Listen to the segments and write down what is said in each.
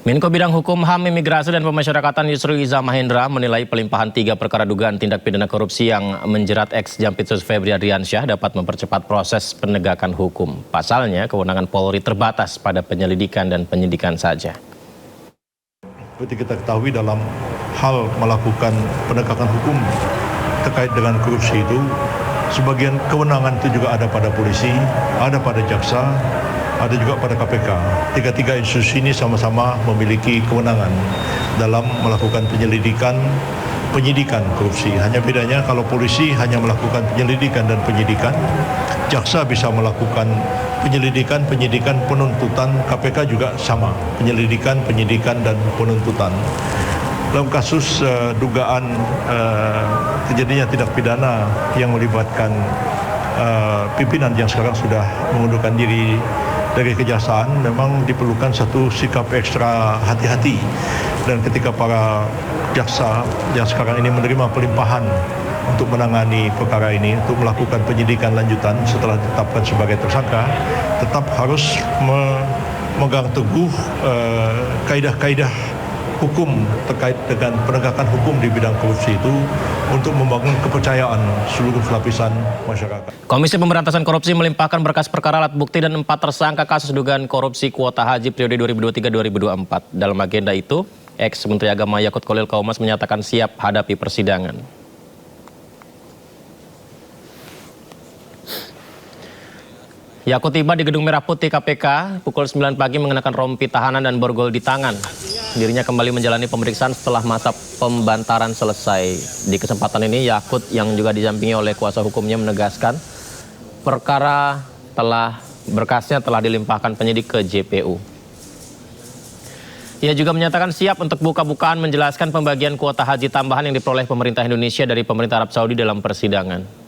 Menko Bidang Hukum, HAM, Imigrasi, dan Pemasyarakatan Yusril Iza Mahendra menilai pelimpahan 3 perkara dugaan tindak pidana korupsi yang menjerat ex-Jampitsus Febri Ardiansyah dapat mempercepat proses penegakan hukum. Pasalnya, kewenangan Polri terbatas pada penyelidikan dan penyidikan saja. Seperti kita ketahui dalam hal melakukan penegakan hukum terkait dengan korupsi itu, sebagian kewenangan itu juga ada pada polisi, ada pada jaksa, ada juga pada KPK. Tiga-tiga institusi ini sama-sama memiliki kewenangan dalam melakukan penyidikan korupsi. Hanya bedanya kalau polisi hanya melakukan penyelidikan dan penyidikan, jaksa bisa melakukan penyidikan, penuntutan, KPK juga sama, penyelidikan, penyidikan, dan penuntutan. Dalam kasus dugaan terjadinya tindak pidana yang melibatkan pimpinan yang sekarang sudah mengundurkan diri dari kejaksaan, memang diperlukan satu sikap ekstra hati-hati. Dan ketika para jaksa yang sekarang ini menerima pelimpahan untuk menangani perkara ini, untuk melakukan penyidikan lanjutan setelah ditetapkan sebagai tersangka, tetap harus memegang teguh kaidah-kaidah hukum terkait dengan penegakan hukum di bidang korupsi itu untuk membangun kepercayaan seluruh lapisan masyarakat. Komisi Pemberantasan Korupsi melimpahkan berkas perkara alat bukti dan 4 tersangka kasus dugaan korupsi kuota haji periode 2023-2024. Dalam agenda itu, ex-Menteri Agama Yakut Khalil Qaumas menyatakan siap hadapi persidangan. Yakut tiba di Gedung Merah Putih KPK pukul 9 pagi mengenakan rompi tahanan dan borgol di tangan. Dirinya kembali menjalani pemeriksaan setelah masa pembantaran selesai. Di kesempatan ini Yakut yang juga didampingi oleh kuasa hukumnya menegaskan berkasnya telah dilimpahkan penyidik ke JPU. Ia juga menyatakan siap untuk buka-bukaan menjelaskan pembagian kuota haji tambahan yang diperoleh pemerintah Indonesia dari pemerintah Arab Saudi dalam persidangan.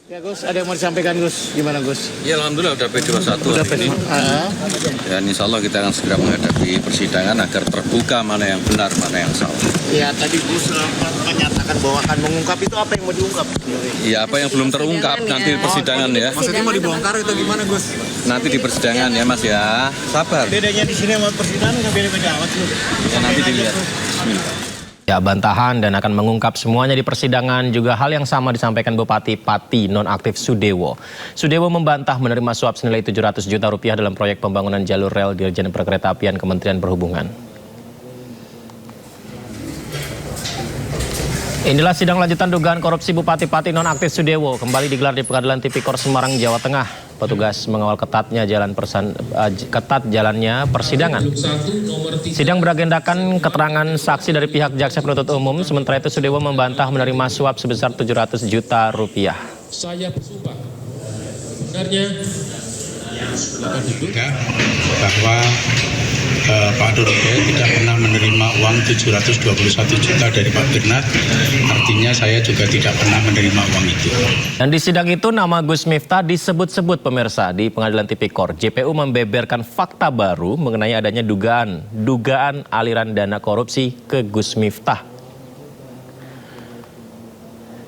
Ya Gus, ada yang mau disampaikan Gus? Gimana Gus? Ya Alhamdulillah udah P21 hari ini. Dan insya Allah kita akan segera menghadapi persidangan agar terbuka mana yang benar, mana yang salah. Ya tadi Gus menyatakan bahwa akan mengungkap itu apa yang mau diungkap? Ya apa yang belum terungkap nanti di persidangan ya. Maksudnya mau dibongkar itu gimana Gus? Nanti di persidangan ya Mas ya, sabar. Bedanya di sini sama persidangan nggak beda-beda amat Gus. Ya nanti dilihat. Bismillah. Ya, bantahan dan akan mengungkap semuanya di persidangan. Juga hal yang sama disampaikan Bupati Pati nonaktif Sudewo. Sudewo membantah menerima suap senilai 700 juta rupiah dalam proyek pembangunan jalur rel Dirjen Perkeretaapian Kementerian Perhubungan. Inilah sidang lanjutan dugaan korupsi Bupati Pati nonaktif Sudewo kembali digelar di Pengadilan Tipikor Semarang, Jawa Tengah. Petugas mengawal ketat jalannya persidangan. Sidang beragendakan keterangan saksi dari pihak jaksa penuntut umum. Sementara itu Sudewo membantah menerima suap sebesar 700 juta rupiah. Saya bersumpah sebenarnya bahwa Pak Doroge tidak pernah menerima uang 721 juta dari Pak Bernard, artinya saya juga tidak pernah menerima uang itu. Dan di sidang itu nama Gus Miftah disebut-sebut pemirsa di Pengadilan Tipikor. JPU membeberkan fakta baru mengenai adanya dugaan aliran dana korupsi ke Gus Miftah.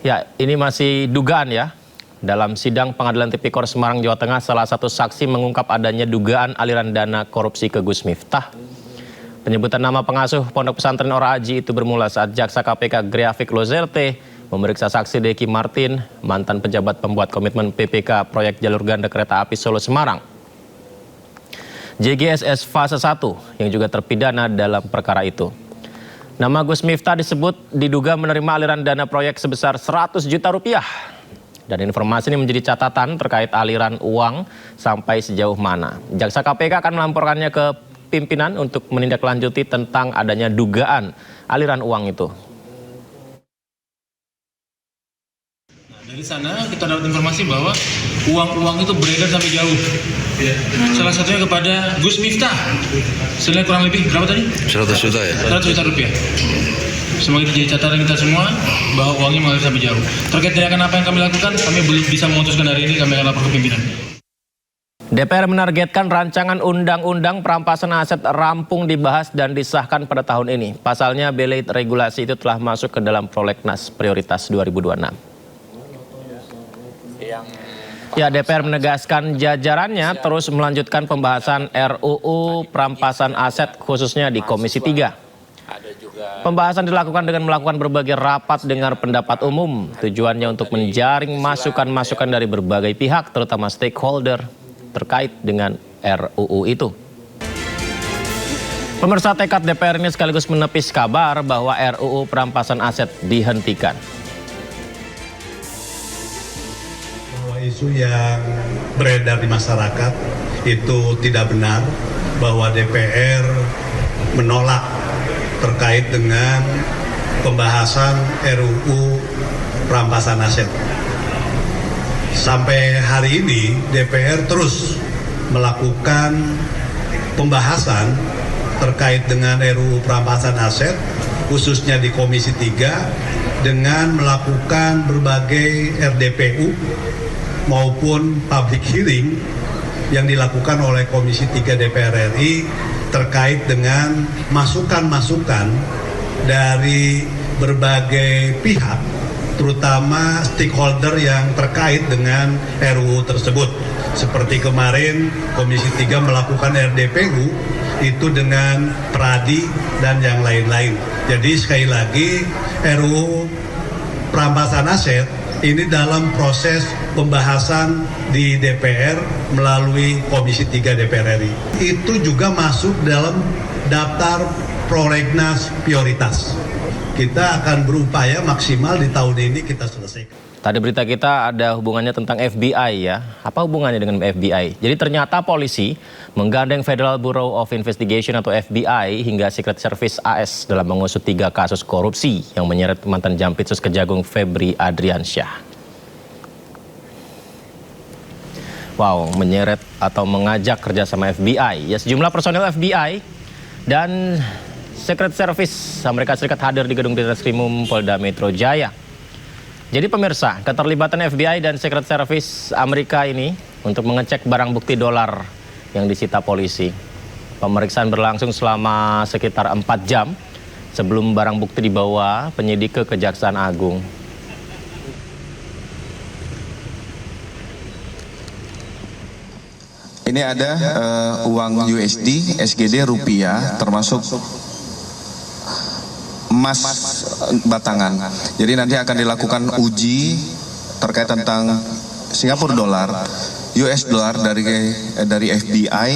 Ya, ini masih dugaan ya. Dalam sidang Pengadilan Tipikor Semarang, Jawa Tengah, salah satu saksi mengungkap adanya dugaan aliran dana korupsi ke Gus Miftah. Penyebutan nama pengasuh Pondok Pesantren Ora Aji itu bermula saat Jaksa KPK Grafik Lozerte memeriksa saksi Deki Martin, mantan pejabat pembuat komitmen PPK proyek jalur ganda kereta api Solo Semarang. JGSS fase 1 yang juga terpidana dalam perkara itu. Nama Gus Miftah disebut diduga menerima aliran dana proyek sebesar 100 juta rupiah. Dan informasi ini menjadi catatan terkait aliran uang sampai sejauh mana. Jaksa KPK akan melamporkannya ke pimpinan untuk menindaklanjuti tentang adanya dugaan aliran uang itu. Nah, dari sana kita dapat informasi bahwa uang-uang itu beredar sampai jauh. Salah satunya kepada Gus Miftah. Senilai kurang lebih berapa tadi? 100 juta ya? 100 juta rupiah. Semoga itu jadi catatan kita semua bahwa uangnya mengalir sampai jauh. Terkait tindakan apa yang kami lakukan, kami belum bisa memutuskan hari ini, kami akan lapor ke pimpinan. DPR menargetkan rancangan undang-undang perampasan aset rampung dibahas dan disahkan pada tahun ini. Pasalnya, belit regulasi itu telah masuk ke dalam prolegnas prioritas 2026. Yang Ya, DPR menegaskan jajarannya terus melanjutkan pembahasan RUU perampasan aset khususnya di Komisi 3. Pembahasan dilakukan dengan melakukan berbagai rapat dengar pendapat umum. Tujuannya untuk menjaring masukan-masukan dari berbagai pihak, terutama stakeholder terkait dengan RUU itu. Pemirsa, tekad DPR ini sekaligus menepis kabar bahwa RUU perampasan aset dihentikan. Isu yang beredar di masyarakat itu tidak benar, bahwa DPR menolak terkait dengan pembahasan RUU perampasan aset. Sampai hari ini DPR terus melakukan pembahasan terkait dengan RUU perampasan aset, khususnya di Komisi 3, dengan melakukan berbagai RDPU maupun public hearing yang dilakukan oleh Komisi 3 DPR RI terkait dengan masukan-masukan dari berbagai pihak, terutama stakeholder yang terkait dengan RUU tersebut. Seperti kemarin Komisi 3 melakukan RDPU itu dengan Pradi dan yang lain-lain. Jadi sekali lagi, RUU perampasan aset ini dalam proses pembahasan di DPR melalui Komisi 3 DPR RI. Itu juga masuk dalam daftar prolegnas prioritas. Kita akan berupaya maksimal di tahun ini kita selesaikan. Tadi berita kita ada hubungannya tentang FBI ya. Apa hubungannya dengan FBI? Jadi ternyata polisi menggandeng Federal Bureau of Investigation atau FBI hingga Secret Service AS dalam mengusut 3 kasus korupsi yang menyeret mantan Jampitsus Kejagung Febri Adriansyah. Wow, menyeret atau mengajak kerjasama FBI. Ya, sejumlah personel FBI dan Secret Service Amerika Serikat hadir di gedung Ditreskrimum Polda Metro Jaya. Jadi pemirsa, keterlibatan FBI dan Secret Service Amerika ini untuk mengecek barang bukti dolar yang disita polisi. Pemeriksaan berlangsung selama sekitar 4 jam sebelum barang bukti dibawa penyidik ke Kejaksaan Agung. Ini ada uang USD, SGD, rupiah, termasuk emas batangan. Jadi nanti akan dilakukan uji terkait tentang Singapura dolar, US dollar dari FBI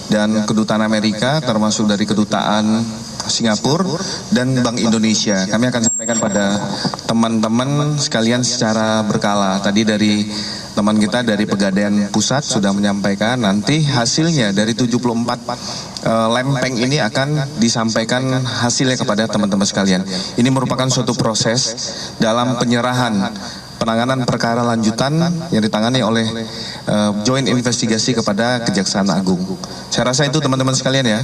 dan Kedutaan Amerika, termasuk dari Kedutaan Singapura dan Bank Indonesia. Kami akan sampaikan pada teman-teman sekalian secara berkala. Tadi dari teman kita dari Pegadaian Pusat sudah menyampaikan, nanti hasilnya dari 74 lempeng ini akan disampaikan hasilnya kepada teman-teman sekalian. Ini merupakan suatu proses dalam penyerahan penanganan perkara lanjutan yang ditangani oleh joint investigasi kepada Kejaksaan Agung. Saya rasa itu teman-teman sekalian ya.